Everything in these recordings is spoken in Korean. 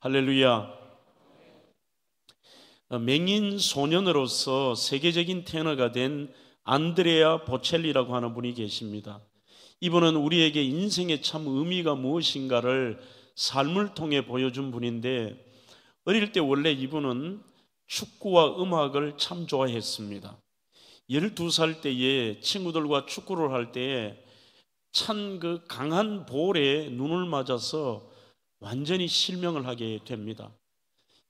할렐루야. 맹인 소년으로서 세계적인 테너가 된 안드레아 보첼리라고 하는 분이 계십니다. 이분은 우리에게 인생의 참 의미가 무엇인가를 삶을 통해 보여준 분인데, 어릴 때 원래 이분은 축구와 음악을 참 좋아했습니다. 12살 때에 친구들과 축구를 할 때에 찬 그 강한 볼에 눈을 맞아서 완전히 실명을 하게 됩니다.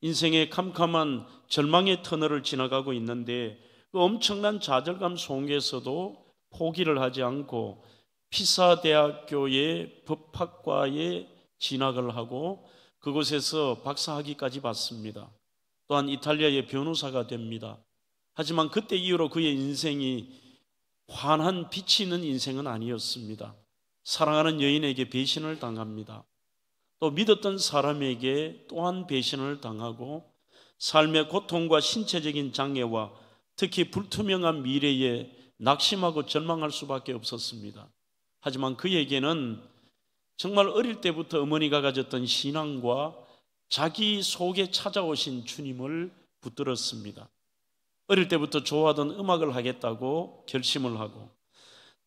인생의 캄캄한 절망의 터널을 지나가고 있는데 그 엄청난 좌절감 속에서도 포기를 하지 않고 피사 대학교의 법학과에 진학을 하고 그곳에서 박사학위까지 받습니다. 또한 이탈리아의 변호사가 됩니다. 하지만 그때 이후로 그의 인생이 환한 빛이 있는 인생은 아니었습니다. 사랑하는 여인에게 배신을 당합니다. 또 믿었던 사람에게 또한 배신을 당하고 삶의 고통과 신체적인 장애와 특히 불투명한 미래에 낙심하고 절망할 수밖에 없었습니다. 하지만 그에게는 정말 어릴 때부터 어머니가 가졌던 신앙과 자기 속에 찾아오신 주님을 붙들었습니다. 어릴 때부터 좋아하던 음악을 하겠다고 결심을 하고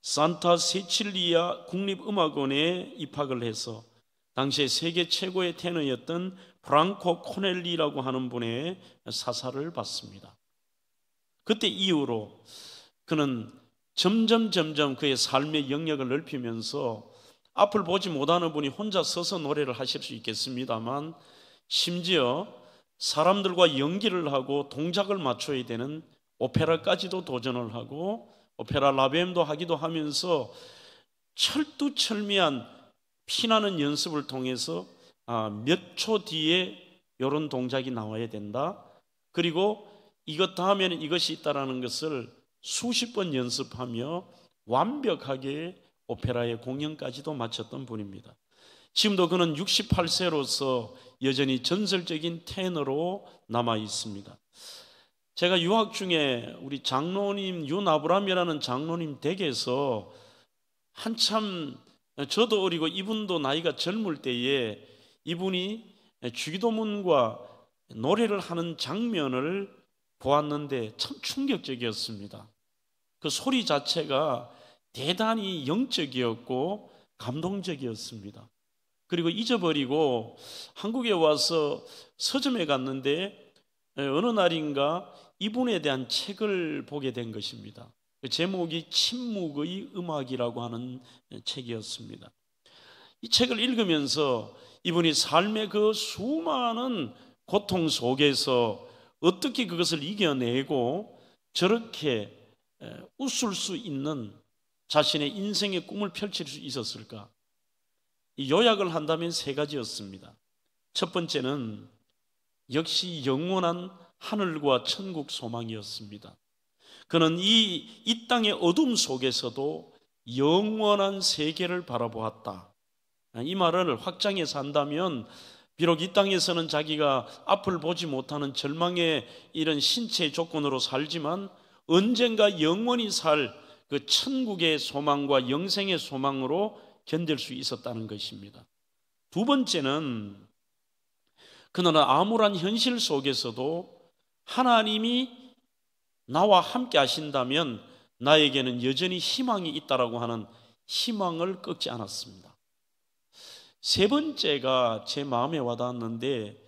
산타 세칠리아 국립음악원에 입학을 해서 당시에 세계 최고의 테너였던 프랑코 코넬리라고 하는 분의 사사를 받습니다. 그때 이후로 그는 점점 그의 삶의 영역을 넓히면서 앞을 보지 못하는 분이 혼자 서서 노래를 하실 수 있겠습니다만 심지어 사람들과 연기를 하고 동작을 맞춰야 되는 오페라까지도 도전을 하고 오페라 라뱀도 하기도 하면서 철두철미한 피나는 연습을 통해서 몇 초 뒤에 이런 동작이 나와야 된다. 그리고 이것 다음에는 이것이 있다라는 것을 수십 번 연습하며 완벽하게 오페라의 공연까지도 마쳤던 분입니다. 지금도 그는 68세로서 여전히 전설적인 테너로 남아 있습니다. 제가 유학 중에 우리 장로님 윤아브람이라는 장로님 댁에서 한참 저도 어리고 이분도 나이가 젊을 때에 이분이 주기도문과 노래를 하는 장면을 보았는데 참 충격적이었습니다. 그 소리 자체가 대단히 영적이었고 감동적이었습니다. 그리고 잊어버리고 한국에 와서 서점에 갔는데 어느 날인가 이분에 대한 책을 보게 된 것입니다. 제목이 침묵의 음악이라고 하는 책이었습니다. 이 책을 읽으면서 이분이 삶의 그 수많은 고통 속에서 어떻게 그것을 이겨내고 저렇게 웃을 수 있는 자신의 인생의 꿈을 펼칠 수 있었을까? 이 요약을 한다면 세 가지였습니다. 첫 번째는 역시 영원한 하늘과 천국 소망이었습니다. 그는 이 땅의 어둠 속에서도 영원한 세계를 바라보았다. 이 말을 확장해서 한다면 비록 이 땅에서는 자기가 앞을 보지 못하는 절망의 이런 신체의 조건으로 살지만 언젠가 영원히 살 그 천국의 소망과 영생의 소망으로 견딜 수 있었다는 것입니다. 두 번째는 그는 암울한 현실 속에서도 하나님이 나와 함께 하신다면 나에게는 여전히 희망이 있다라고 하는 희망을 꺾지 않았습니다. 세 번째가 제 마음에 와닿았는데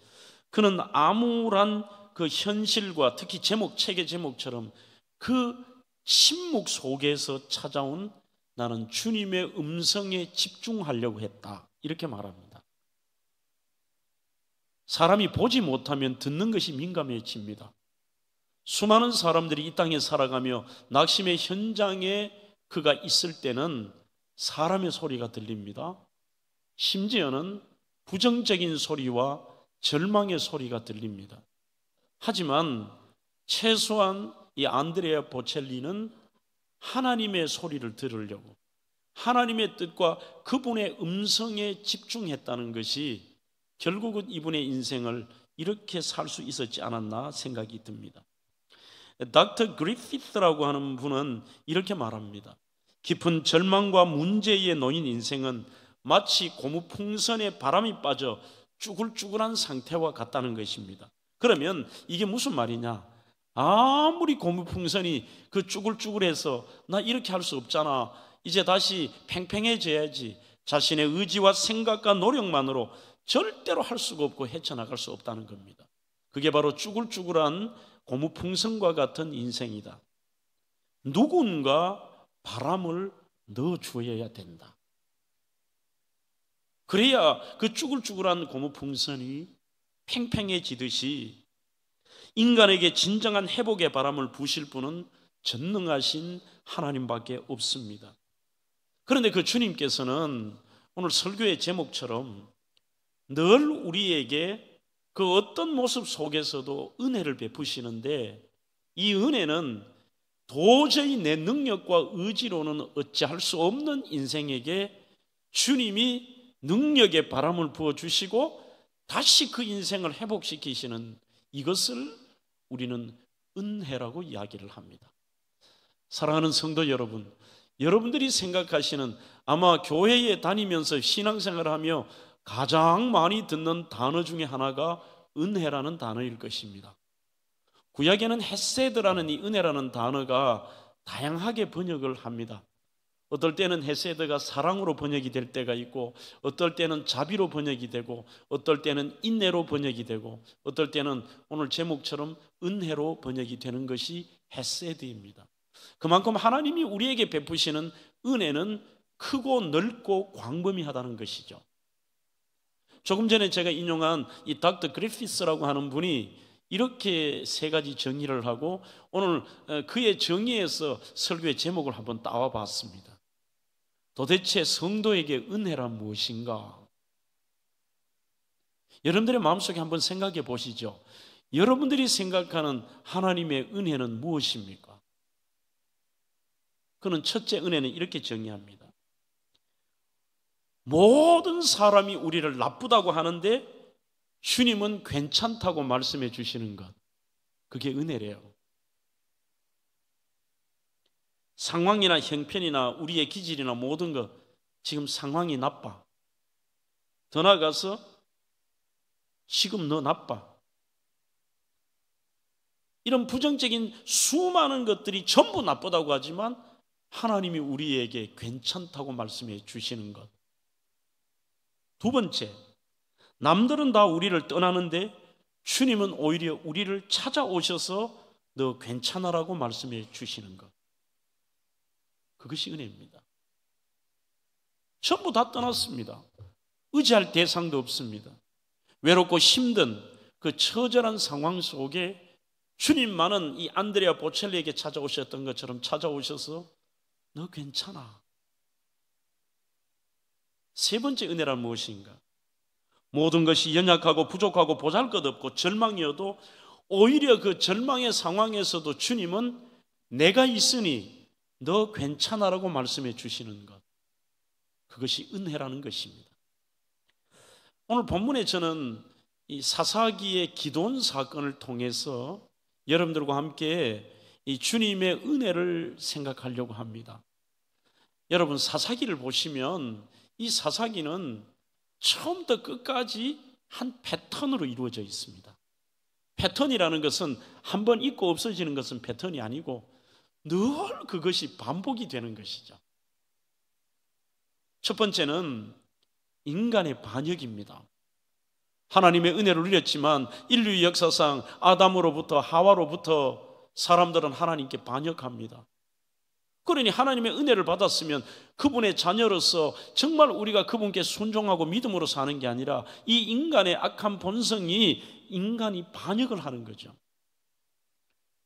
그는 암울한 그 현실과 특히 책의 제목처럼 그 침묵 속에서 찾아온 나는 주님의 음성에 집중하려고 했다. 이렇게 말합니다. 사람이 보지 못하면 듣는 것이 민감해집니다. 수많은 사람들이 이 땅에 살아가며 낙심의 현장에 그가 있을 때는 사람의 소리가 들립니다. 심지어는 부정적인 소리와 절망의 소리가 들립니다. 하지만 최소한 이 안드레아 보첼리는 하나님의 소리를 들으려고 하나님의 뜻과 그분의 음성에 집중했다는 것이 결국은 이분의 인생을 이렇게 살 수 있었지 않았나 생각이 듭니다. 닥터 그리피스라고 하는 분은 이렇게 말합니다. 깊은 절망과 문제에 놓인 인생은 마치 고무풍선에 바람이 빠져 쭈글쭈글한 상태와 같다는 것입니다. 그러면 이게 무슨 말이냐? 아무리 고무풍선이 그 쭈글쭈글해서 나 이렇게 할 수 없잖아, 이제 다시 팽팽해져야지, 자신의 의지와 생각과 노력만으로 절대로 할 수가 없고 헤쳐나갈 수 없다는 겁니다. 그게 바로 쭈글쭈글한 고무풍선과 같은 인생이다. 누군가 바람을 넣어주어야 된다. 그래야 그 쭈글쭈글한 고무풍선이 팽팽해지듯이 인간에게 진정한 회복의 바람을 부실 분은 전능하신 하나님밖에 없습니다. 그런데 그 주님께서는 오늘 설교의 제목처럼 늘 우리에게 그 어떤 모습 속에서도 은혜를 베푸시는데, 이 은혜는 도저히 내 능력과 의지로는 어찌할 수 없는 인생에게 주님이 능력의 바람을 부어주시고 다시 그 인생을 회복시키시는, 이것을 우리는 은혜라고 이야기를 합니다. 사랑하는 성도 여러분, 여러분들이 생각하시는, 아마 교회에 다니면서 신앙생활을 하며 가장 많이 듣는 단어 중에 하나가 은혜라는 단어일 것입니다. 구약에는 헤세드라는 이 은혜라는 단어가 다양하게 번역을 합니다. 어떨 때는 헤세드가 사랑으로 번역이 될 때가 있고, 어떨 때는 자비로 번역이 되고, 어떨 때는 인내로 번역이 되고, 어떨 때는 오늘 제목처럼 은혜로 번역이 되는 것이 헤세드입니다. 그만큼 하나님이 우리에게 베푸시는 은혜는 크고 넓고 광범위하다는 것이죠. 조금 전에 제가 인용한 이 닥터 그리피스라고 하는 분이 이렇게 세 가지 정의를 하고, 오늘 그의 정의에서 설교의 제목을 한번 따와 봤습니다. 도대체 성도에게 은혜란 무엇인가? 여러분들의 마음속에 한번 생각해 보시죠. 여러분들이 생각하는 하나님의 은혜는 무엇입니까? 그는 첫째 은혜는 이렇게 정의합니다. 모든 사람이 우리를 나쁘다고 하는데 주님은 괜찮다고 말씀해 주시는 것, 그게 은혜래요. 상황이나 형편이나 우리의 기질이나 모든 것, 지금 상황이 나빠, 더 나아가서 지금 너 나빠, 이런 부정적인 수많은 것들이 전부 나쁘다고 하지만 하나님이 우리에게 괜찮다고 말씀해 주시는 것. 두 번째, 남들은 다 우리를 떠나는데 주님은 오히려 우리를 찾아오셔서 너 괜찮아라고 말씀해 주시는 것, 그것이 은혜입니다. 전부 다 떠났습니다. 의지할 대상도 없습니다. 외롭고 힘든 그 처절한 상황 속에 주님만은 이 안드레아 보첼리에게 찾아오셨던 것처럼 찾아오셔서 너 괜찮아. 세 번째 은혜란 무엇인가? 모든 것이 연약하고 부족하고 보잘것없고 절망이어도 오히려 그 절망의 상황에서도 주님은 내가 있으니 너 괜찮아라고 말씀해 주시는 것, 그것이 은혜라는 것입니다. 오늘 본문에 저는 이 사사기의 기도원 사건을 통해서 여러분들과 함께 이 주님의 은혜를 생각하려고 합니다. 여러분, 사사기를 보시면 이 사사기는 처음부터 끝까지 한 패턴으로 이루어져 있습니다. 패턴이라는 것은 한 번 있고 없어지는 것은 패턴이 아니고 늘 그것이 반복이 되는 것이죠. 첫 번째는 인간의 반역입니다. 하나님의 은혜를 누렸지만 인류 역사상 아담으로부터 하와로부터 사람들은 하나님께 반역합니다. 그러니 하나님의 은혜를 받았으면 그분의 자녀로서 정말 우리가 그분께 순종하고 믿음으로 사는 게 아니라 이 인간의 악한 본성이 인간이 반역을 하는 거죠.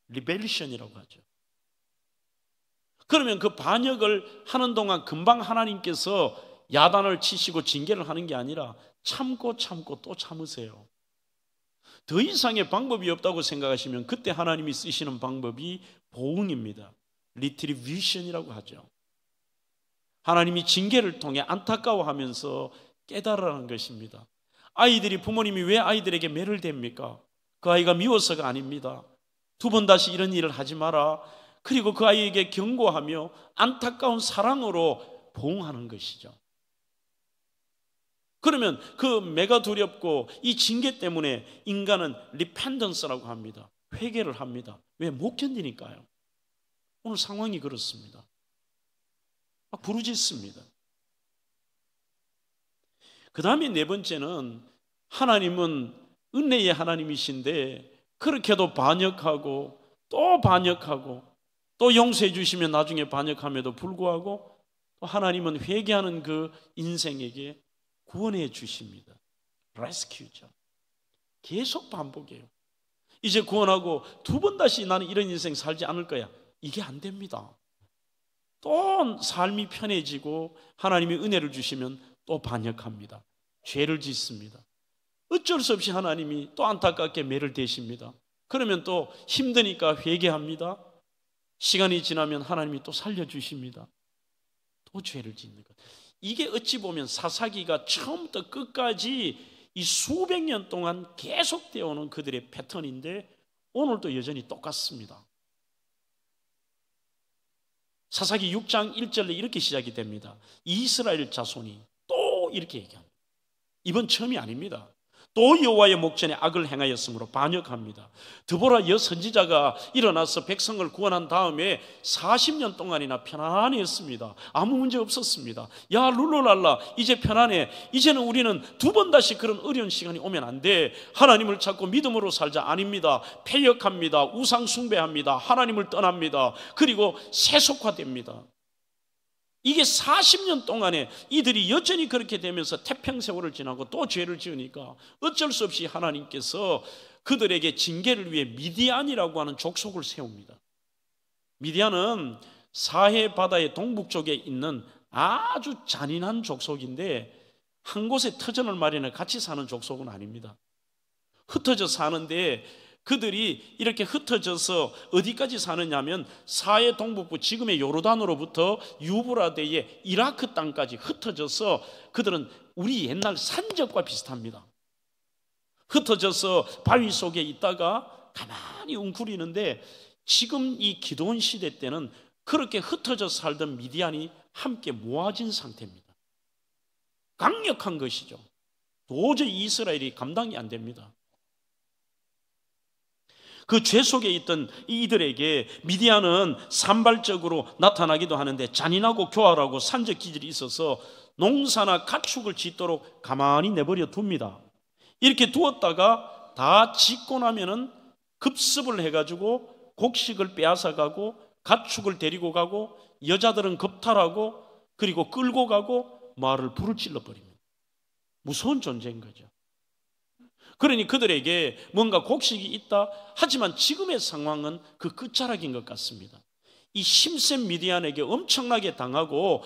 리벨리션이라고 하죠. 그러면 그 반역을 하는 동안 금방 하나님께서 야단을 치시고 징계를 하는 게 아니라 참고 또 참으세요. 더 이상의 방법이 없다고 생각하시면 그때 하나님이 쓰시는 방법이 보응입니다. 리트리뷰션이라고 하죠. 하나님이 징계를 통해 안타까워하면서 깨달으라는 것입니다. 아이들이, 부모님이 왜 아이들에게 매를 댑니까? 그 아이가 미워서가 아닙니다. 두 번 다시 이런 일을 하지 마라. 그리고 그 아이에게 경고하며 안타까운 사랑으로 보응하는 것이죠. 그러면 그 매가 두렵고 이 징계 때문에 인간은 리펜던스라고 합니다. 회개를 합니다. 왜? 못 견디니까요. 오늘 상황이 그렇습니다. 막 부르짖습니다. 그 다음에 네 번째는 하나님은 은혜의 하나님이신데 그렇게도 반역하고 또 반역하고 또 용서해 주시면 나중에 반역함에도 불구하고 또 하나님은 회개하는 그 인생에게 구원해 주십니다. 레스큐죠. 계속 반복해요. 이제 구원하고 두 번 다시 나는 이런 인생 살지 않을 거야. 이게 안 됩니다. 또 삶이 편해지고 하나님이 은혜를 주시면 또 반역합니다. 죄를 짓습니다. 어쩔 수 없이 하나님이 또 안타깝게 매를 대십니다. 그러면 또 힘드니까 회개합니다. 시간이 지나면 하나님이 또 살려주십니다. 또 죄를 짓는 것. 이게 어찌 보면 사사기가 처음부터 끝까지 이 수백 년 동안 계속되어 오는 그들의 패턴인데 오늘도 여전히 똑같습니다. 사사기 6장 1절에 이렇게 시작이 됩니다. 이스라엘 자손이 또 이렇게 얘기합니다. 이번 처음이 아닙니다. 또 여호와의 목전에 악을 행하였으므로 반역합니다. 드보라 여선지자가 일어나서 백성을 구원한 다음에 40년 동안이나 편안했습니다. 아무 문제 없었습니다. 야 룰루랄라 이제 편안해. 이제는 우리는 두 번 다시 그런 어려운 시간이 오면 안 돼. 하나님을 찾고 믿음으로 살자. 아닙니다. 패역합니다. 우상 숭배합니다. 하나님을 떠납니다. 그리고 세속화됩니다. 이게 40년 동안에 이들이 여전히 그렇게 되면서 태평세월을 지나고 또 죄를 지으니까 어쩔 수 없이 하나님께서 그들에게 징계를 위해 미디안이라고 하는 족속을 세웁니다. 미디안은 사해 바다의 동북쪽에 있는 아주 잔인한 족속인데 한 곳에 터전을 마련해 같이 사는 족속은 아닙니다. 흩어져 사는데 그들이 이렇게 흩어져서 어디까지 사느냐면 사해 동북부 지금의 요르단으로부터 유브라데의 이라크 땅까지 흩어져서 그들은 우리 옛날 산적과 비슷합니다. 흩어져서 바위 속에 있다가 가만히 웅크리는데 지금 이 기드온 시대 때는 그렇게 흩어져 살던 미디안이 함께 모아진 상태입니다. 강력한 것이죠. 도저히 이스라엘이 감당이 안 됩니다. 그 죄 속에 있던 이들에게 미디안은 산발적으로 나타나기도 하는데 잔인하고 교활하고 산적 기질이 있어서 농사나 가축을 짓도록 가만히 내버려 둡니다. 이렇게 두었다가 다 짓고 나면은 급습을 해가지고 곡식을 빼앗아가고 가축을 데리고 가고 여자들은 겁탈하고 그리고 끌고 가고 말을 불을 찔러버립니다. 무서운 존재인 거죠. 그러니 그들에게 뭔가 곡식이 있다. 하지만 지금의 상황은 그 끝자락인 것 같습니다. 이 힘센 미디안에게 엄청나게 당하고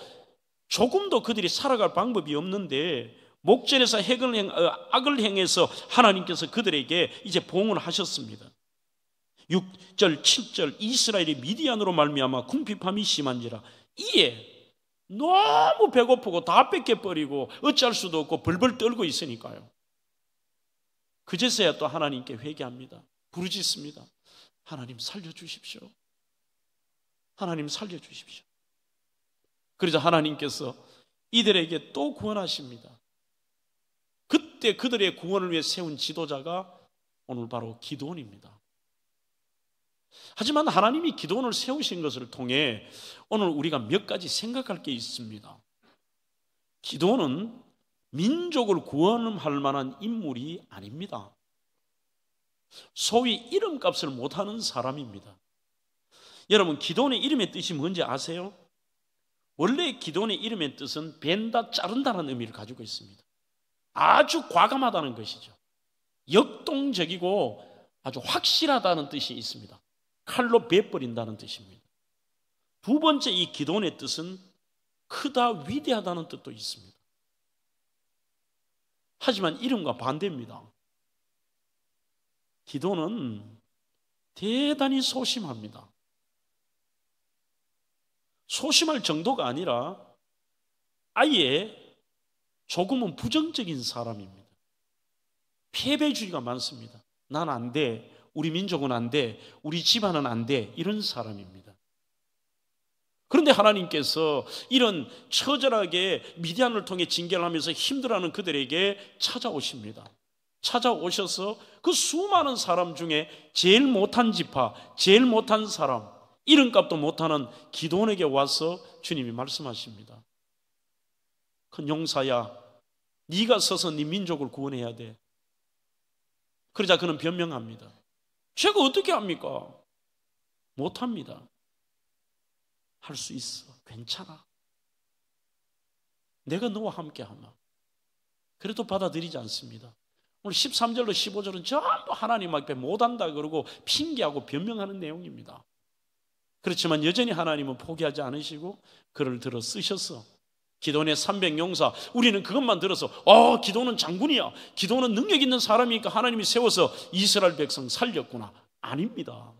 조금도 그들이 살아갈 방법이 없는데 목전에서 악을 행해서 하나님께서 그들에게 이제 보응을 하셨습니다. 6절 7절 이스라엘이 미디안으로 말미암아 궁핍함이 심한지라. 이에 너무 배고프고 다 뺏겨버리고 어찌할 수도 없고 벌벌 떨고 있으니까요. 그제서야 또 하나님께 회개합니다. 부르짖습니다. 하나님 살려주십시오. 하나님 살려주십시오. 그러자 하나님께서 이들에게 또 구원하십니다. 그때 그들의 구원을 위해 세운 지도자가 오늘 바로 기드온입니다. 하지만 하나님이 기드온을 세우신 것을 통해 오늘 우리가 몇 가지 생각할 게 있습니다. 기드온은 민족을 구원할 만한 인물이 아닙니다. 소위 이름값을 못하는 사람입니다. 여러분 기드온의 이름의 뜻이 뭔지 아세요? 원래 기드온의 이름의 뜻은 벤다 자른다는 의미를 가지고 있습니다. 아주 과감하다는 것이죠. 역동적이고 아주 확실하다는 뜻이 있습니다. 칼로 베버린다는 뜻입니다. 두 번째 이 기드온의 뜻은 크다 위대하다는 뜻도 있습니다. 하지만 이름과 반대입니다. 기도는 대단히 소심합니다. 소심할 정도가 아니라 아예 조금은 부정적인 사람입니다. 패배주의가 많습니다. 난 안 돼. 우리 민족은 안 돼. 우리 집안은 안 돼. 이런 사람입니다. 그런데 하나님께서 이런 처절하게 미디안을 통해 징계를 하면서 힘들어하는 그들에게 찾아오십니다. 찾아오셔서 그 수많은 사람 중에 제일 못한 지파, 제일 못한 사람, 이름값도 못하는 기드온에게 와서 주님이 말씀하십니다. 큰 용사야, 네가 서서 네 민족을 구원해야 돼. 그러자 그는 변명합니다. 제가 어떻게 합니까? 못합니다. 할 수 있어. 괜찮아. 내가 너와 함께 하마. 그래도 받아들이지 않습니다. 오늘 13절로 15절은 전부 하나님 앞에 못한다 그러고 핑계하고 변명하는 내용입니다. 그렇지만 여전히 하나님은 포기하지 않으시고 그를 들어 쓰셔서 기드온의 300용사, 우리는 그것만 들어서 기드온은 장군이야, 기드온은 능력 있는 사람이니까 하나님이 세워서 이스라엘 백성 살렸구나. 아닙니다.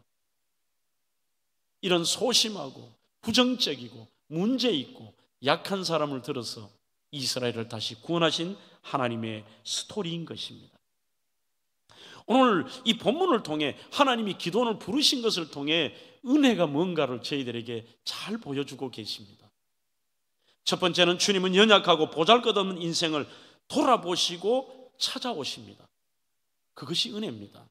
이런 소심하고 부정적이고 문제있고 약한 사람을 들어서 이스라엘을 다시 구원하신 하나님의 스토리인 것입니다. 오늘 이 본문을 통해 하나님이 기드온을 부르신 것을 통해 은혜가 뭔가를 저희들에게 잘 보여주고 계십니다. 첫 번째는 주님은 연약하고 보잘것없는 인생을 돌아보시고 찾아오십니다. 그것이 은혜입니다.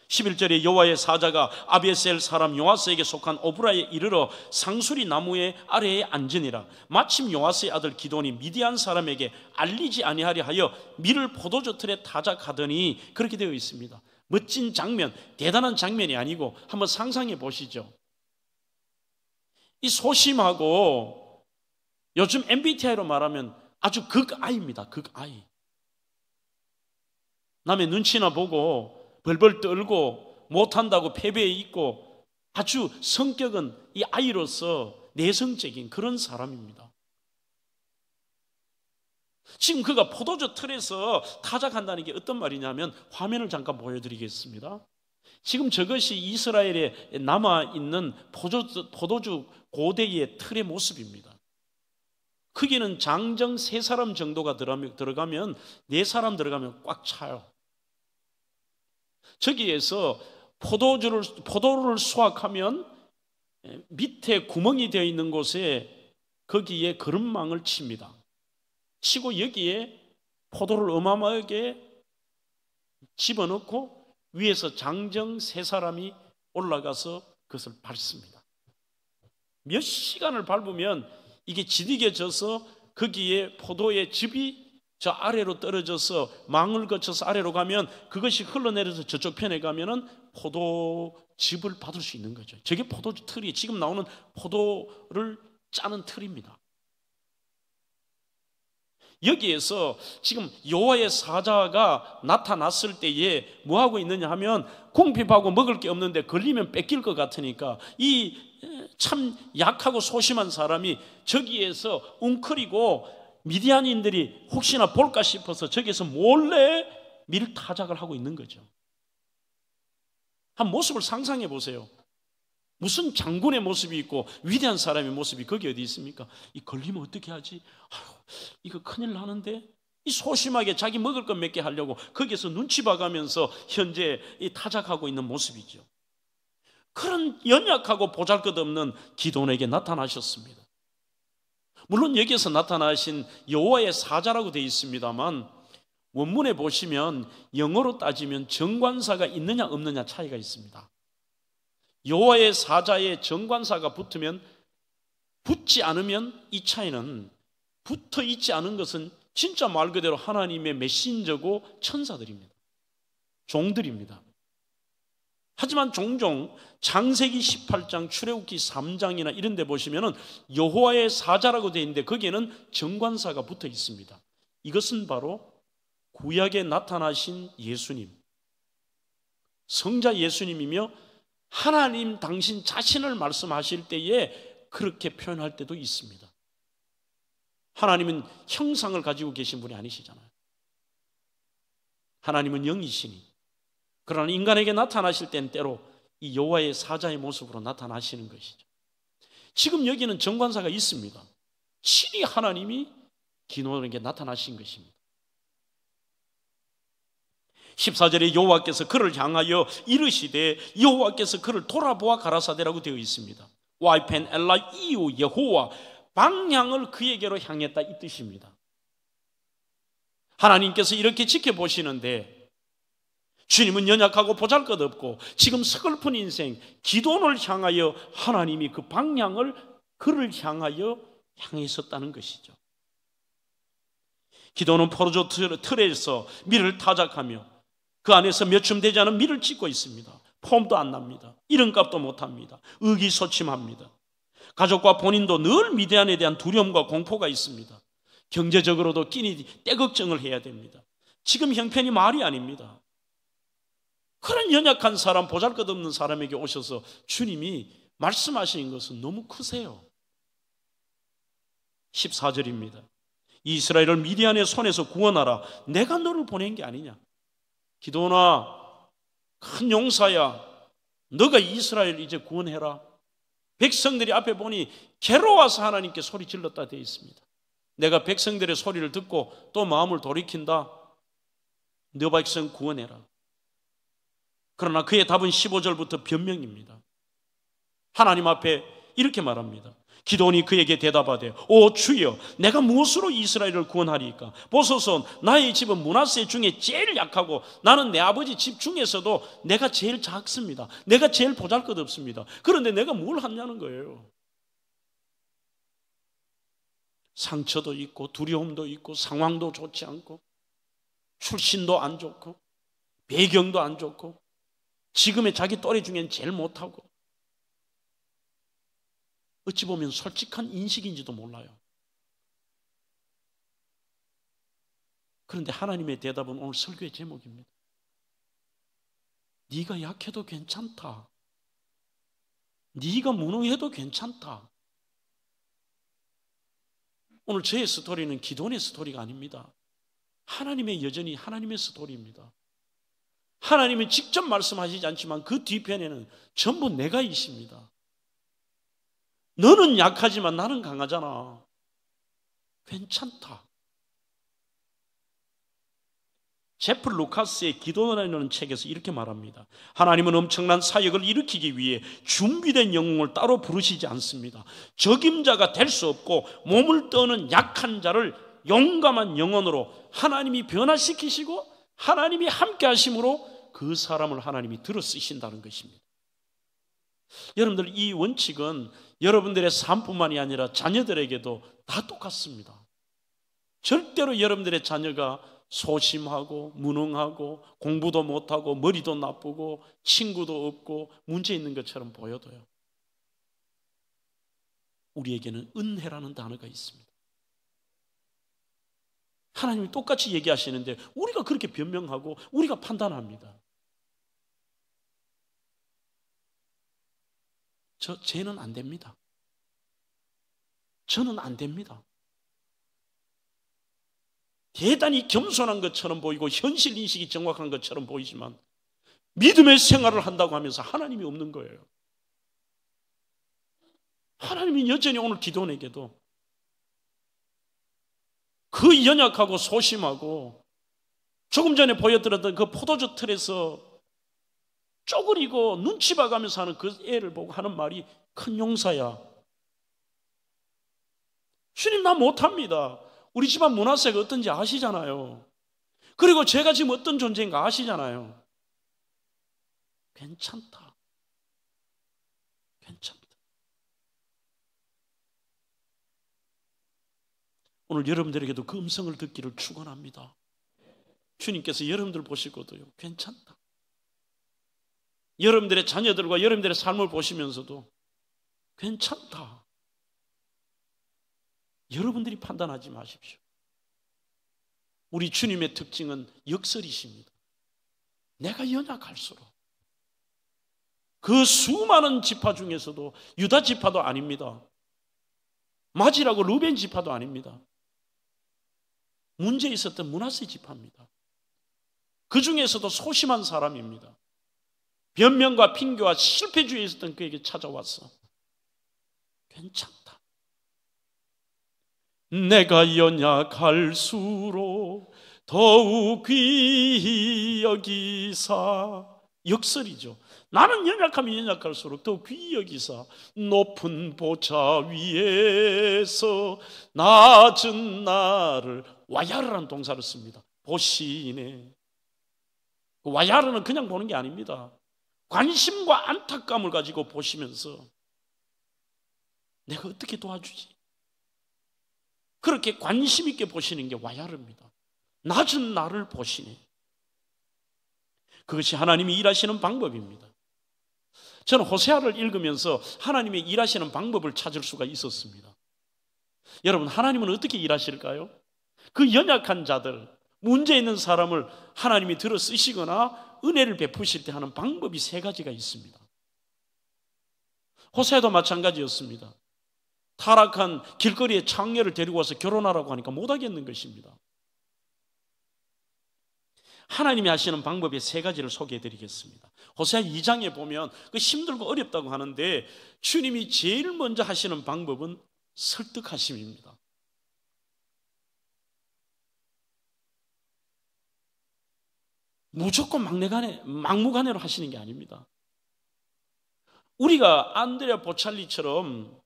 11절에 여호와의 사자가 아비에셀 사람 요아스에게 속한 오브라에 이르러 상수리 나무의 아래에 앉으니라. 마침 요아스의 아들 기드온이 미디안 사람에게 알리지 아니하려 하여 밀을 포도주 틀에 타작하더니, 그렇게 되어 있습니다. 멋진 장면, 대단한 장면이 아니고 한번 상상해 보시죠. 이 소심하고 요즘 MBTI로 말하면 아주 극아입니다. 극아이. 남의 눈치나 보고 벌벌 떨고 못한다고 패배해 있고 아주 성격은 이 아이로서 내성적인 그런 사람입니다. 지금 그가 포도주 틀에서 타작한다는 게 어떤 말이냐면, 화면을 잠깐 보여드리겠습니다. 지금 저것이 이스라엘에 남아있는 포도주 고대의 틀의 모습입니다. 크기는 장정 3사람 정도가 들어가면 4사람 들어가면 꽉 차요. 저기에서 포도를 수확하면 밑에 구멍이 되어 있는 곳에 거기에 거름망을 칩니다. 치고 여기에 포도를 어마어마하게 집어넣고 위에서 장정 3사람이 올라가서 그것을 밟습니다. 몇 시간을 밟으면 이게 지디겨져서 거기에 포도의 즙이 저 아래로 떨어져서 망을 거쳐서 아래로 가면 그것이 흘러내려서 저쪽 편에 가면은 포도즙을 받을 수 있는 거죠. 저게 포도주 틀이, 지금 나오는 포도를 짜는 틀입니다. 여기에서 지금 여호와의 사자가 나타났을 때에 뭐 하고 있느냐 하면, 궁핍하고 먹을 게 없는데 걸리면 뺏길 것 같으니까 이 참 약하고 소심한 사람이 저기에서 웅크리고 미디안인들이 혹시나 볼까 싶어서 저기에서 몰래 밀타작을 하고 있는 거죠. 한 모습을 상상해 보세요. 무슨 장군의 모습이 있고 위대한 사람의 모습이 거기 어디 있습니까? 이 걸리면 어떻게 하지? 이거 큰일 나는데? 이 소심하게 자기 먹을 것 몇 개 하려고 거기에서 눈치 봐가면서 현재 이 타작하고 있는 모습이죠. 그런 연약하고 보잘것없는 기드온에게 나타나셨습니다. 물론 여기에서 나타나신 여호와의 사자라고 되어 있습니다만, 원문에 보시면 영어로 따지면 정관사가 있느냐 없느냐 차이가 있습니다. 여호와의 사자에 정관사가 붙지 않으면 이 차이는, 붙어 있지 않은 것은 진짜 말 그대로 하나님의 메신저고 천사들입니다. 종들입니다. 하지만 종종 창세기 18장, 출애굽기 3장이나 이런 데 보시면은 여호와의 사자라고 되어 있는데 거기에는 정관사가 붙어 있습니다. 이것은 바로 구약에 나타나신 예수님, 성자 예수님이며, 하나님 당신 자신을 말씀하실 때에 그렇게 표현할 때도 있습니다. 하나님은 형상을 가지고 계신 분이 아니시잖아요. 하나님은 영이시니, 그러나 인간에게 나타나실 때는 때로 이 여호와의 사자의 모습으로 나타나시는 것이죠. 지금 여기는 정관사가 있습니다. 친히 하나님이 기드온에게 나타나신 것입니다. 14절에 여호와께서 그를 향하여 이르시되 여호와께서 그를 돌아보아 가라사대라고 되어 있습니다. 와이펜 엘라 이후 여호와, 방향을 그에게로 향했다 이 뜻입니다. 하나님께서 이렇게 지켜보시는데 주님은 연약하고 보잘것없고 지금 서글픈 인생 기도를 향하여 하나님이 그 방향을 그를 향하여 향했었다는 것이죠. 기도는 포도주 틀에서 밀을 타작하며 그 안에서 몇 줌 되지 않은 밀을 찢고 있습니다. 폼도 안 납니다. 이름값도 못합니다. 의기소침합니다. 가족과 본인도 늘 미디안에 대한 두려움과 공포가 있습니다. 경제적으로도 끼니 떼걱정을 해야 됩니다. 지금 형편이 말이 아닙니다. 그런 연약한 사람, 보잘것없는 사람에게 오셔서 주님이 말씀하시는 것은 너무 크세요. 14절입니다. 이스라엘을 미디안의 손에서 구원하라. 내가 너를 보낸 게 아니냐. 기도나 큰 용사야, 너가 이스라엘 이제 구원해라. 백성들이 앞에 보니 괴로워서 하나님께 소리 질렀다 되어 있습니다. 내가 백성들의 소리를 듣고 또 마음을 돌이킨다. 너 백성 구원해라. 그러나 그의 답은 15절부터 변명입니다. 하나님 앞에 이렇게 말합니다. 기도원이 그에게 대답하되 오 주여, 내가 무엇으로 이스라엘을 구원하리까? 보소서, 나의 집은 므낫세 중에 제일 약하고 나는 내 아버지 집 중에서도 내가 제일 작습니다. 내가 제일 보잘것없습니다. 그런데 내가 뭘 하냐는 거예요. 상처도 있고 두려움도 있고 상황도 좋지 않고 출신도 안 좋고 배경도 안 좋고 지금의 자기 또래 중엔 제일 못하고 어찌 보면 솔직한 인식인지도 몰라요. 그런데 하나님의 대답은 오늘 설교의 제목입니다. 네가 약해도 괜찮다. 네가 무능해도 괜찮다. 오늘 저의 스토리는 기도원의 스토리가 아닙니다. 하나님의 여전히 하나님의 스토리입니다. 하나님은 직접 말씀하시지 않지만 그 뒤편에는 전부 내가 있습니다. 너는 약하지만 나는 강하잖아. 괜찮다. 제프 루카스의 기도라는 책에서 이렇게 말합니다. 하나님은 엄청난 사역을 일으키기 위해 준비된 영웅을 따로 부르시지 않습니다. 적임자가 될 수 없고 몸을 떠는 약한 자를 용감한 영혼으로 하나님이 변화시키시고 하나님이 함께 하심으로 그 사람을 하나님이 들어 쓰신다는 것입니다. 여러분들, 이 원칙은 여러분들의 삶뿐만이 아니라 자녀들에게도 다 똑같습니다. 절대로 여러분들의 자녀가 소심하고 무능하고 공부도 못하고 머리도 나쁘고 친구도 없고 문제 있는 것처럼 보여도요, 우리에게는 은혜라는 단어가 있습니다. 하나님이 똑같이 얘기하시는데 우리가 그렇게 변명하고 우리가 판단합니다. 쟤는 안 됩니다. 저는 안 됩니다. 대단히 겸손한 것처럼 보이고 현실 인식이 정확한 것처럼 보이지만 믿음의 생활을 한다고 하면서 하나님이 없는 거예요. 하나님이 여전히 오늘 기도원에게도 그 연약하고 소심하고 조금 전에 보여드렸던 그 포도주 틀에서 쪼그리고 눈치 봐가면서 하는 그 애를 보고 하는 말이 큰 용사야. 주님, 나 못합니다. 우리 집안 므낫세가 어떤지 아시잖아요. 그리고 제가 지금 어떤 존재인가 아시잖아요. 괜찮다. 괜찮다. 오늘 여러분들에게도 그 음성을 듣기를 축원합니다. 주님께서 여러분들 보시고도요, 괜찮다. 여러분들의 자녀들과 여러분들의 삶을 보시면서도 괜찮다. 여러분들이 판단하지 마십시오. 우리 주님의 특징은 역설이십니다. 내가 연약할수록 그 수많은 지파 중에서도 유다 지파도 아닙니다. 마지라고 루벤 지파도 아닙니다. 문제 있었던 므낫세 지파입니다. 그 중에서도 소심한 사람입니다. 변명과 핑계와 실패주의에 있었던 그에게 찾아왔어. 괜찮다. 내가 연약할수록 더욱 귀히 여기사. 역설이죠. 나는 연약하면 연약할수록 더 귀히 여기사 높은 보좌 위에서 낮은 나를, 와야르라는 동사를 씁니다. 보시네. 와야르는 그냥 보는 게 아닙니다. 관심과 안타까움을 가지고 보시면서 내가 어떻게 도와주지? 그렇게 관심 있게 보시는 게 와야르입니다. 낮은 나를 보시네. 그것이 하나님이 일하시는 방법입니다. 저는 호세아를 읽으면서 하나님의 일하시는 방법을 찾을 수가 있었습니다. 여러분, 하나님은 어떻게 일하실까요? 그 연약한 자들, 문제 있는 사람을 하나님이 들어 쓰시거나 은혜를 베푸실 때 하는 방법이 세 가지가 있습니다. 호세아도 마찬가지였습니다. 타락한 길거리에 창녀를 데리고 와서 결혼하라고 하니까 못하겠는 것입니다. 하나님이 하시는 방법의 세 가지를 소개해 드리겠습니다. 호세아 2장에 보면 그 힘들고 어렵다고 하는데 주님이 제일 먼저 하시는 방법은 설득하심입니다. 무조건 막무가내로 하시는 게 아닙니다. 우리가 안드레아 보찰리처럼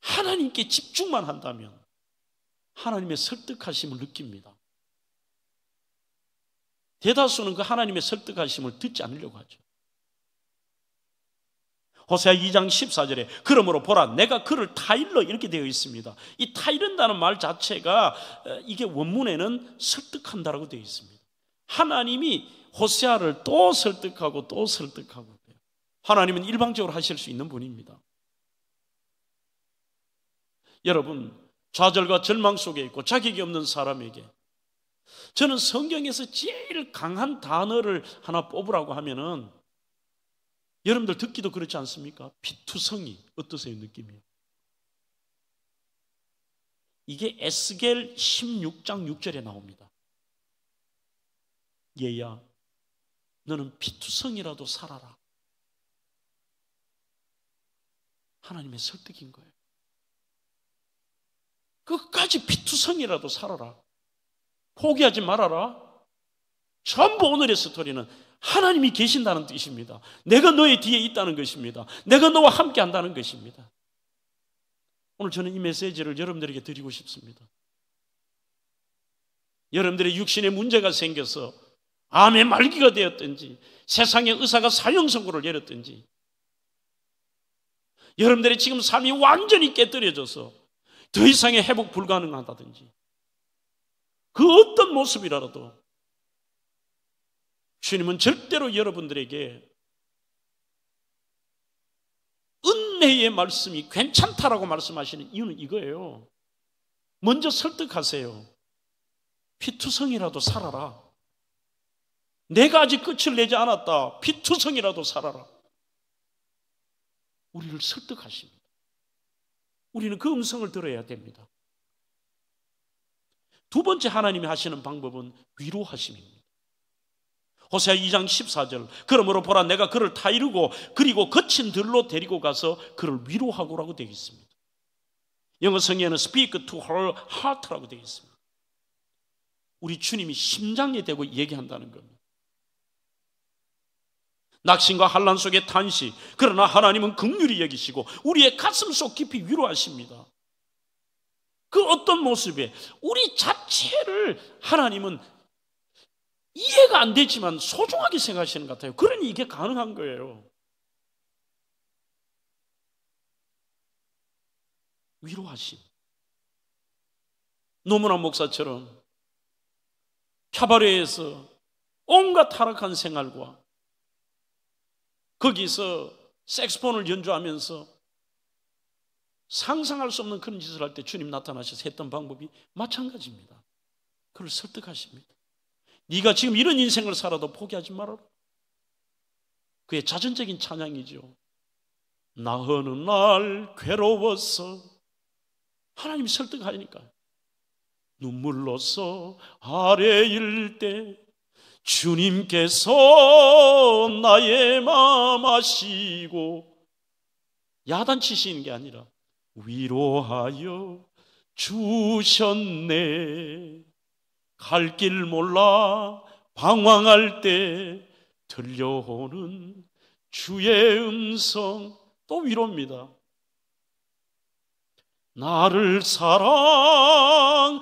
하나님께 집중만 한다면 하나님의 설득하심을 느낍니다. 대다수는 그 하나님의 설득하심을 듣지 않으려고 하죠. 호세아 2장 14절에 그러므로 보라 내가 그를 타일러 이렇게 되어 있습니다. 이 타이른다는 말 자체가 이게 원문에는 설득한다라고 되어 있습니다. 하나님이 호세아를 또 설득하고 또 설득하고, 하나님은 일방적으로 하실 수 있는 분입니다. 여러분, 좌절과 절망 속에 있고 자격이 없는 사람에게 저는 성경에서 제일 강한 단어를 하나 뽑으라고 하면은 여러분들 듣기도 그렇지 않습니까? 피투성이 어떠세요, 느낌이? 이게 에스겔 16장 6절에 나옵니다. 얘야, 너는 피투성이라도 살아라. 하나님의 설득인 거예요. 끝까지 피투성이라도 살아라. 포기하지 말아라. 전부 오늘의 스토리는 하나님이 계신다는 뜻입니다. 내가 너의 뒤에 있다는 것입니다. 내가 너와 함께 한다는 것입니다. 오늘 저는 이 메시지를 여러분들에게 드리고 싶습니다. 여러분들의 육신에 문제가 생겨서 암의 말기가 되었든지 세상의 의사가 사형 선고를 내렸든지 여러분들의 지금 삶이 완전히 깨뜨려져서 더 이상의 회복 불가능하다든지 그 어떤 모습이라도 주님은 절대로 여러분들에게 은혜의 말씀이 괜찮다라고 말씀하시는 이유는 이거예요. 먼저 설득하세요. 피투성이라도 살아라. 내가 아직 끝을 내지 않았다. 피투성이라도 살아라. 우리를 설득하십니다. 우리는 그 음성을 들어야 됩니다. 두 번째 하나님이 하시는 방법은 위로하심입니다. 호세아 2장 14절 그러므로 보라 내가 그를 타이르고 그리고 거친 들로 데리고 가서 그를 위로하고라고 되어 있습니다. 영어 성경에는 speak to her heart라고 되어 있습니다. 우리 주님이 심장에 대고 얘기한다는 겁니다. 낙심과 환난 속의 탄식, 그러나 하나님은 긍휼히 여기시고 우리의 가슴 속 깊이 위로하십니다. 그 어떤 모습에 우리 자체를 하나님은 이해가 안 되지만 소중하게 생각하시는 것 같아요. 그러니 이게 가능한 거예요. 위로하심. 노무나 목사처럼 캬바레에서 온갖 타락한 생활과 거기서 색스폰을 연주하면서 상상할 수 없는 그런 짓을 할 때 주님 나타나셔서 했던 방법이 마찬가지입니다. 그를 설득하십니다. 네가 지금 이런 인생을 살아도 포기하지 말아라. 그의 자전적인 찬양이죠. 나 어느 날 괴로워서 하나님이 설득하니까 눈물로서 아래일 때 주님께서 나의 마음 아시고 야단치시는 게 아니라 위로하여 주셨네. 갈 길 몰라 방황할 때 들려오는 주의 음성, 또 위로입니다. 나를 사랑한다는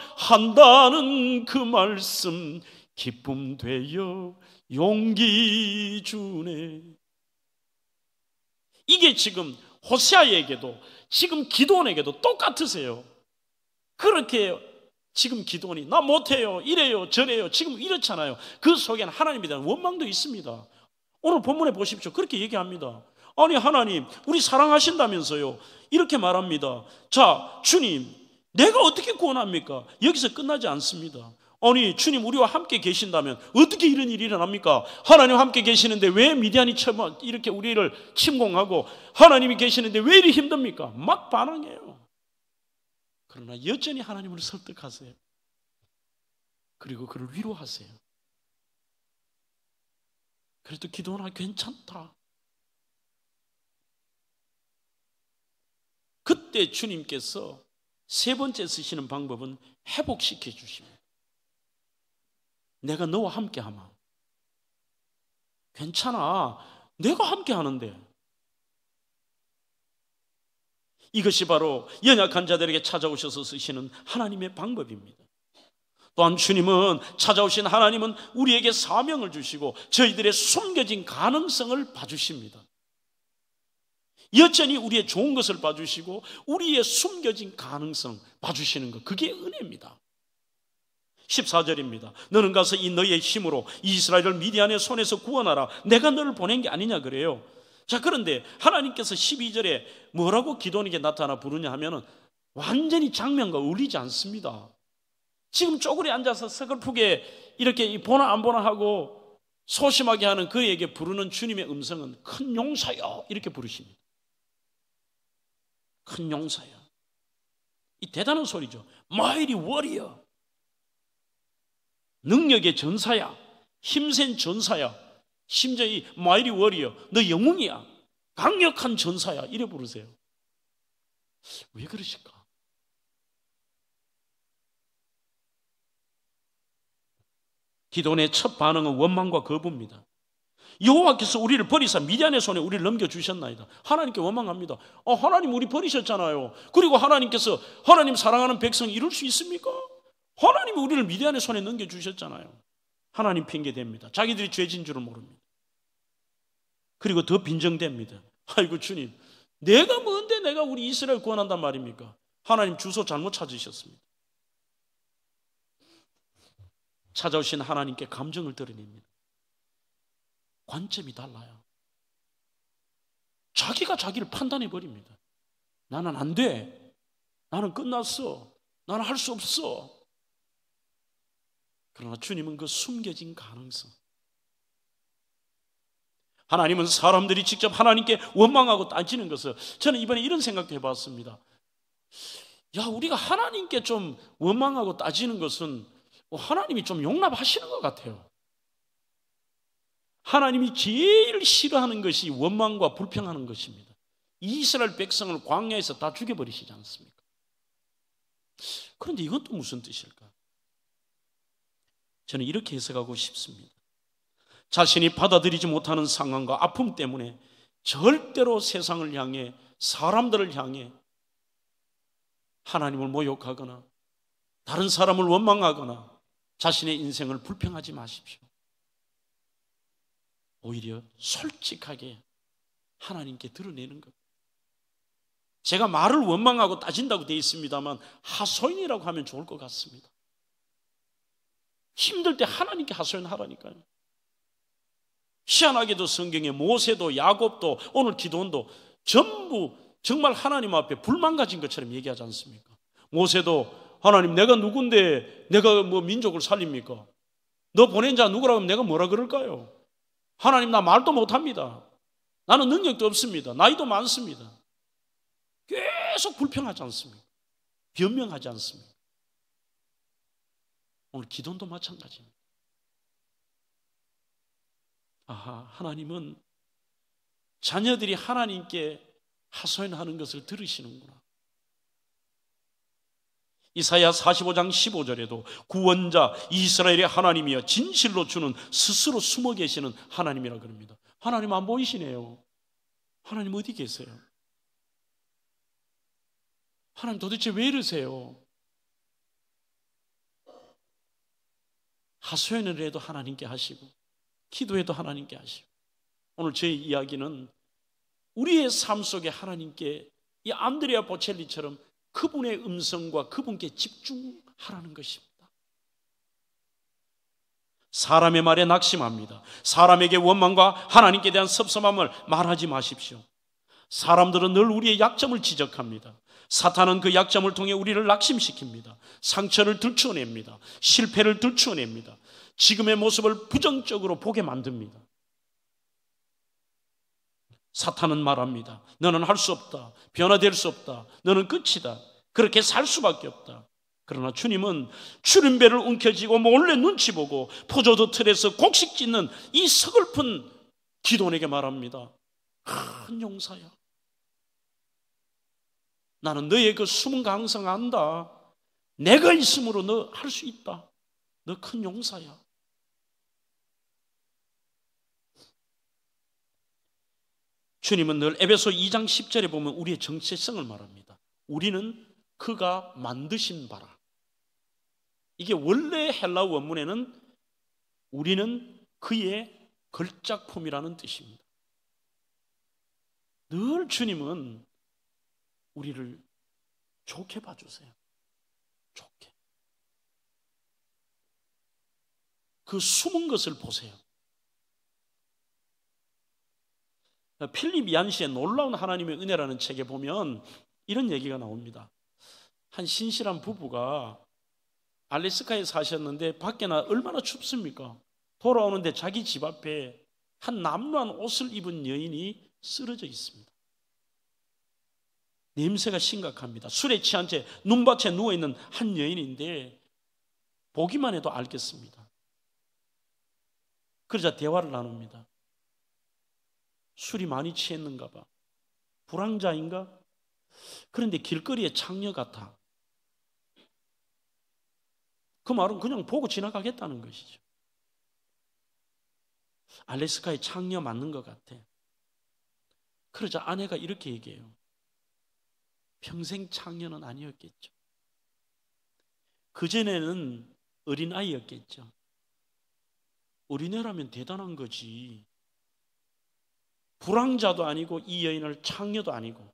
그 말씀 기쁨 되어 용기 주네. 이게 지금 호세아에게도 지금 기드온에게도 똑같으세요. 그렇게 지금 기드온이 나 못해요, 이래요, 저래요, 지금 이렇잖아요. 그 속에는 하나님에 대한 원망도 있습니다. 오늘 본문에 보십시오. 그렇게 얘기합니다. 아니 하나님 우리 사랑하신다면서요. 이렇게 말합니다. 자 주님 내가 어떻게 구원합니까? 여기서 끝나지 않습니다. 아니 주님 우리와 함께 계신다면 어떻게 이런 일이 일어납니까? 하나님 함께 계시는데 왜 미디안이 이렇게 우리를 침공하고 하나님이 계시는데 왜 이리 힘듭니까? 막 반항해요. 그러나 여전히 하나님을 설득하세요. 그리고 그를 위로하세요. 그래도 기도하나 괜찮다. 그때 주님께서 세 번째 쓰시는 방법은 회복시켜 주십니다. 내가 너와 함께 하마. 괜찮아. 내가 함께 하는데. 이것이 바로 연약한 자들에게 찾아오셔서 쓰시는 하나님의 방법입니다. 또한 주님은 찾아오신 하나님은 우리에게 사명을 주시고 저희들의 숨겨진 가능성을 봐주십니다. 여전히 우리의 좋은 것을 봐주시고 우리의 숨겨진 가능성 봐주시는 것, 그게 은혜입니다. 14절입니다. 너는 가서 이 너의 힘으로 이스라엘을 미디안의 손에서 구원하라. 내가 너를 보낸 게 아니냐 그래요. 자, 그런데 하나님께서 12절에 뭐라고 기도원에게 나타나 부르냐 하면은 완전히 장면과 어울리지 않습니다. 지금 쪼그려 앉아서 서글프게 이렇게 보나 안 보나 하고 소심하게 하는 그에게 부르는 주님의 음성은 큰 용사여 이렇게 부르십니다. 큰 용사여. 이 대단한 소리죠. Mighty warrior. 능력의 전사야. 힘센 전사야. 심지어 이 Mighty warrior. 너 영웅이야. 강력한 전사야. 이래 부르세요. 왜 그러실까? 기도원의 첫 반응은 원망과 거부입니다. 여호와께서 우리를 버리사 미디안의 손에 우리를 넘겨주셨나이다. 하나님께 원망합니다. 하나님 우리 버리셨잖아요. 그리고 하나님께서 하나님 사랑하는 백성 이룰 수 있습니까? 하나님이 우리를 미디안의 손에 넘겨주셨잖아요. 하나님 핑계댑니다. 자기들이 죄진 줄을 모릅니다. 그리고 더 빈정댑니다. 아이고 주님, 내가 뭔데 내가 우리 이스라엘 구원한단 말입니까? 하나님 주소 잘못 찾으셨습니다. 찾아오신 하나님께 감정을 드러냅니다. 관점이 달라요. 자기가 자기를 판단해 버립니다. 나는 안 돼. 나는 끝났어. 나는 할 수 없어. 그러나 주님은 그 숨겨진 가능성. 하나님은 사람들이 직접 하나님께 원망하고 따지는 것을 저는 이번에 이런 생각도 해봤습니다. 야, 우리가 하나님께 좀 원망하고 따지는 것은 하나님이 좀 용납하시는 것 같아요. 하나님이 제일 싫어하는 것이 원망과 불평하는 것입니다. 이스라엘 백성을 광야에서 다 죽여버리시지 않습니까? 그런데 이건 또 무슨 뜻일까? 저는 이렇게 해석하고 싶습니다. 자신이 받아들이지 못하는 상황과 아픔 때문에 절대로 세상을 향해, 사람들을 향해 하나님을 모욕하거나 다른 사람을 원망하거나 자신의 인생을 불평하지 마십시오. 오히려 솔직하게 하나님께 드러내는 것. 제가 말을 원망하고 따진다고 되어 있습니다만 하소연이라고 하면 좋을 것 같습니다. 힘들 때 하나님께 하소연하라니까요. 희한하게도 성경에 모세도 야곱도 오늘 기도원도 전부 정말 하나님 앞에 불만 가진 것처럼 얘기하지 않습니까? 모세도 하나님 내가 누군데 내가 뭐 민족을 살립니까? 너 보낸 자 누구라고 하면 내가 뭐라 그럴까요? 하나님 나 말도 못합니다. 나는 능력도 없습니다. 나이도 많습니다. 계속 불평하지 않습니까? 변명하지 않습니까? 오늘 기도원도 마찬가지입니다. 하나님은 자녀들이 하나님께 하소연하는 것을 들으시는구나. 이사야 45장 15절에도 구원자 이스라엘의 하나님이여 진실로 주는 스스로 숨어 계시는 하나님이라 그럽니다. 하나님 안 보이시네요. 하나님 어디 계세요? 하나님 도대체 왜 이러세요? 하소연을 해도 하나님께 하시고 기도해도 하나님께 하시고, 오늘 저희 이야기는 우리의 삶 속에 하나님께 이 안드레아 보첼리처럼 그분의 음성과 그분께 집중하라는 것입니다. 사람의 말에 낙심합니다. 사람에게 원망과 하나님께 대한 섭섭함을 말하지 마십시오. 사람들은 늘 우리의 약점을 지적합니다. 사탄은 그 약점을 통해 우리를 낙심시킵니다. 상처를 들추어냅니다. 실패를 들추어냅니다. 지금의 모습을 부정적으로 보게 만듭니다. 사탄은 말합니다. 너는 할 수 없다. 변화될 수 없다. 너는 끝이다. 그렇게 살 수밖에 없다. 그러나 주님은 주름배를 움켜쥐고 몰래 눈치 보고 포도주 틀에서 곡식 찢는 이 서글픈 기도원에게 말합니다. 큰 용사야. 나는 너의 그 숨은 가능성 안다. 내가 있으므로 너 할 수 있다. 너 큰 용사야. 주님은 늘 에베소 2장 10절에 보면 우리의 정체성을 말합니다. 우리는 그가 만드신 바라. 이게 원래 헬라 원문에는 우리는 그의 걸작품이라는 뜻입니다. 늘 주님은 우리를 좋게 봐주세요. 좋게. 그 숨은 것을 보세요. 필립 얀시의 놀라운 하나님의 은혜라는 책에 보면 이런 얘기가 나옵니다. 한 신실한 부부가 알래스카에 사셨는데 밖에나 얼마나 춥습니까? 돌아오는데 자기 집 앞에 한 남루한 옷을 입은 여인이 쓰러져 있습니다. 냄새가 심각합니다. 술에 취한 채 눈밭에 누워있는 한 여인인데 보기만 해도 알겠습니다. 그러자 대화를 나눕니다. 술이 많이 취했는가 봐. 불황자인가? 그런데 길거리에 창녀 같아. 그 말은 그냥 보고 지나가겠다는 것이죠. 알래스카의 창녀 맞는 것 같아. 그러자 아내가 이렇게 얘기해요. 평생 창녀는 아니었겠죠. 그전에는 어린아이였겠죠. 어린애라면 대단한 거지. 불황자도 아니고 이 여인을 창녀도 아니고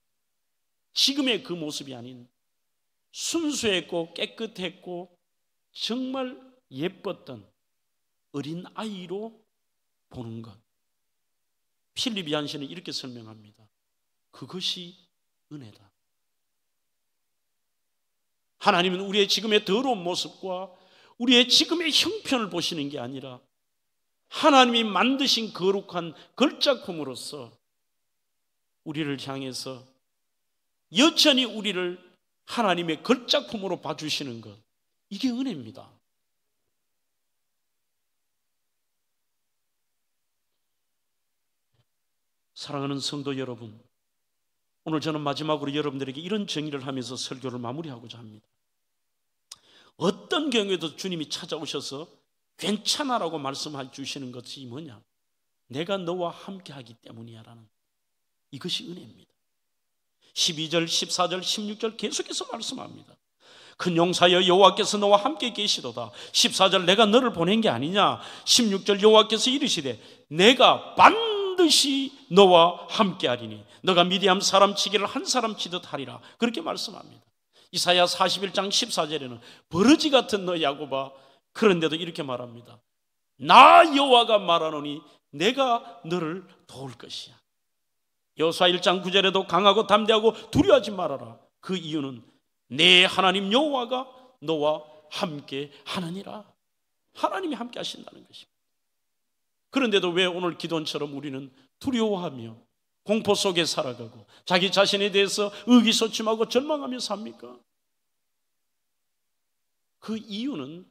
지금의 그 모습이 아닌 순수했고 깨끗했고 정말 예뻤던 어린아이로 보는 것. 필립 얀시는 이렇게 설명합니다. 그것이 은혜다. 하나님은 우리의 지금의 더러운 모습과 우리의 지금의 형편을 보시는 게 아니라 하나님이 만드신 거룩한 걸작품으로서 우리를 향해서 여전히 우리를 하나님의 걸작품으로 봐주시는 것, 이게 은혜입니다. 사랑하는 성도 여러분, 오늘 저는 마지막으로 여러분들에게 이런 정의를 하면서 설교를 마무리하고자 합니다. 어떤 경우에도 주님이 찾아오셔서 괜찮아라고 말씀해 주시는 것이 뭐냐? 내가 너와 함께 하기 때문이야 라는, 이것이 은혜입니다. 12절, 14절, 16절 계속해서 말씀합니다. 큰 용사여 여호와께서 너와 함께 계시도다. 14절 내가 너를 보낸 게 아니냐. 16절 여호와께서 이르시되 내가 반드시 너와 함께 하리니 너가 미디암 사람 치기를 한 사람 치듯 하리라. 그렇게 말씀합니다. 이사야 41장 14절에는 버러지 같은 너 야곱아, 그런데도 이렇게 말합니다. 나 여호와가 말하노니 내가 너를 도울 것이야. 여호수아 1장 9절에도 강하고 담대하고 두려워하지 말아라. 그 이유는 내 하나님 여호와가 너와 함께 하느니라. 하나님이 함께 하신다는 것입니다. 그런데도 왜 오늘 기도원처럼 우리는 두려워하며 공포 속에 살아가고 자기 자신에 대해서 의기소침하고 절망하며 삽니까? 그 이유는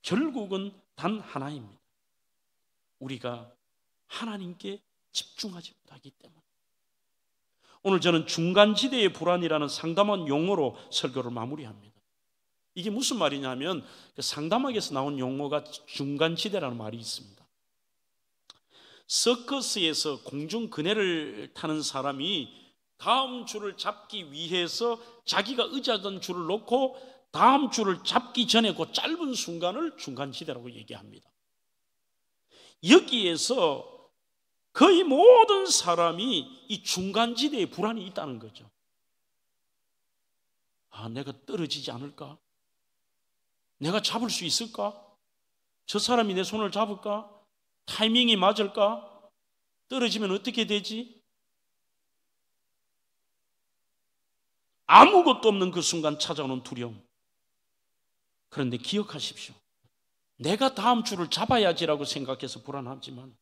결국은 단 하나입니다. 우리가 하나님께 집중하지 못하기 때문에. 오늘 저는 중간지대의 불안이라는 상담한 용어로 설교를 마무리합니다. 이게 무슨 말이냐면 상담학에서 나온 용어가 중간지대라는 말이 있습니다. 서커스에서 공중 그네를 타는 사람이 다음 줄을 잡기 위해서 자기가 의지하던 줄을 놓고 다음 줄을 잡기 전에 그 짧은 순간을 중간지대라고 얘기합니다. 여기에서 거의 모든 사람이 이 중간지대에 불안이 있다는 거죠. 내가 떨어지지 않을까? 내가 잡을 수 있을까? 저 사람이 내 손을 잡을까? 타이밍이 맞을까? 떨어지면 어떻게 되지? 아무것도 없는 그 순간 찾아오는 두려움. 그런데 기억하십시오. 내가 다음 줄을 잡아야지라고 생각해서 불안하지만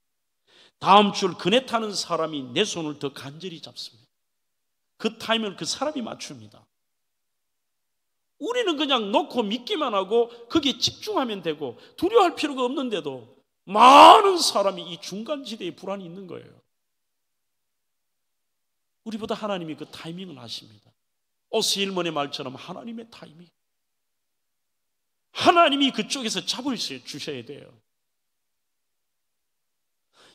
다음 줄 그네 타는 사람이 내 손을 더 간절히 잡습니다. 그 타이밍을 그 사람이 맞춥니다. 우리는 그냥 놓고 믿기만 하고 거기에 집중하면 되고 두려워할 필요가 없는데도 많은 사람이 이 중간지대에 불안이 있는 거예요. 우리보다 하나님이 그 타이밍을 아십니다. 오스힐먼의 말처럼 하나님의 타이밍. 하나님이 그쪽에서 잡을 주셔야 돼요.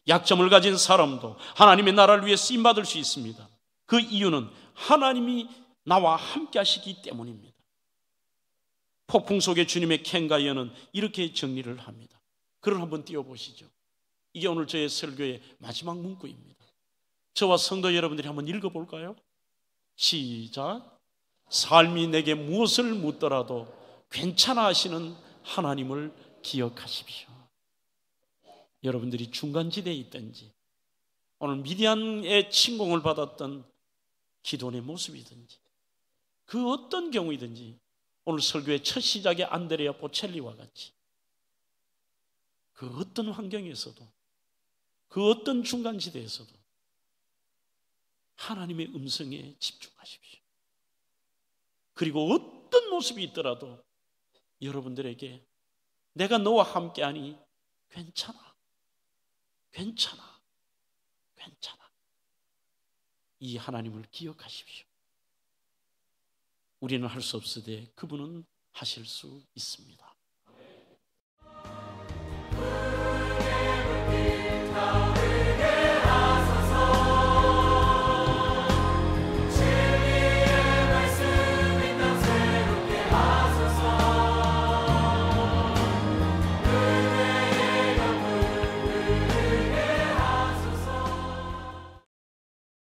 약점을 가진 사람도 하나님의 나라를 위해 쓰임받을 수 있습니다. 그 이유는 하나님이 나와 함께 하시기 때문입니다. 폭풍 속의 주님의 캔가이어는 이렇게 정리를 합니다. 글을 한번 띄워보시죠. 이게 오늘 저의 설교의 마지막 문구입니다. 저와 성도 여러분들이 한번 읽어볼까요? 시작. 삶이 내게 무엇을 묻더라도 괜찮아 하시는 하나님을 기억하십시오. 여러분들이 중간지대에 있든지 오늘 미디안의 침공을 받았던 기도원의 모습이든지 그 어떤 경우이든지 오늘 설교의 첫 시작의 안드레아 보첼리와 같이 그 어떤 환경에서도 그 어떤 중간지대에서도 하나님의 음성에 집중하십시오. 그리고 어떤 모습이 있더라도 여러분들에게 내가 너와 함께하니 괜찮아, 괜찮아, 괜찮아. 이 하나님을 기억하십시오. 우리는 할 수 없으되 그분은 하실 수 있습니다.